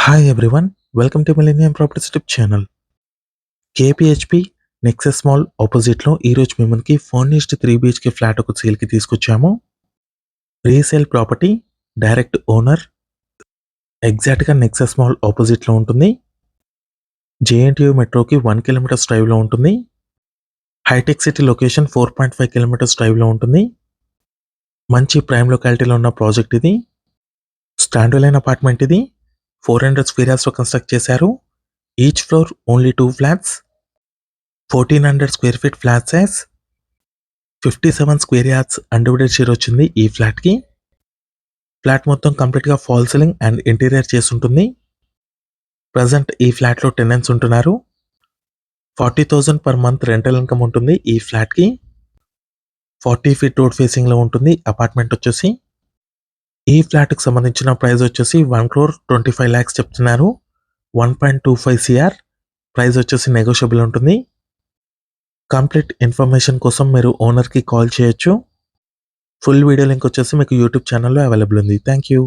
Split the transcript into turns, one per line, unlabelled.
Hi everyone, welcome to Millennium Properties Tip channel. KPHB Nexus mall ఆపోజిట్లో ఈరోజు మిమ్మల్ని furnished 3 BHK flat ఒక సేల్కి తీసుకొచ్చాము. రీసేల్ ప్రాపర్టీ, డైరెక్ట్ ఓనర్, ఎగ్జాక్ట్గా నెక్సస్ మాల్ ఆపోజిట్లో ఉంటుంది. జేఎన్టీయూ మెట్రోకి 1 కిలోమీటర్స్ డ్రైవ్లో ఉంటుంది. హైటెక్ సిటీ లొకేషన్ 4.5 కిలోమీటర్స్ డ్రైవ్లో ఉంటుంది. మంచి ప్రైమ్ లొకాలిటీలో ఉన్న ప్రాజెక్ట్ ఇది. స్టాండర్డ్ అపార్ట్మెంట్ ఇది. 400 స్క్వేర్ యార్డ్స్లో కన్స్ట్రక్ట్ చేశారు. Each floor only 2 flats. 1400 square feet flat size. 57 square yards undivided share వచ్చింది ఈ ఫ్లాట్కి. ఫ్లాట్ మొత్తం కంప్లీట్గా ఫాల్ సీలింగ్ అండ్ ఇంటీరియర్ చేసి ఉంటుంది. ప్రజెంట్ ఈ ఫ్లాట్లో టెనెంట్స్ ఉంటున్నారు. 40,000 పర్ మంత్ రెంటల్ ఇన్కమ్ ఉంటుంది ఈ ఫ్లాట్కి. 40 ఫీట్ రోడ్ ఫేసింగ్లో ఉంటుంది అపార్ట్మెంట్ వచ్చేసి. ఈ ఫ్లాట్కి సంబంధించిన ప్రైస్ వచ్చేసి 1,25 lakhs చెప్తున్నారు. 1.25 CR ప్రైస్ వచ్చేసి నెగోషియబుల్ ఉంటుంది. కంప్లీట్ ఇన్ఫర్మేషన్ కోసం మీరు ఓనర్కి కాల్ చేయొచ్చు. ఫుల్ వీడియో లింక్ వచ్చేసి మీకు యూట్యూబ్ ఛానల్లో అవైలబుల్ ఉంది. Thank you.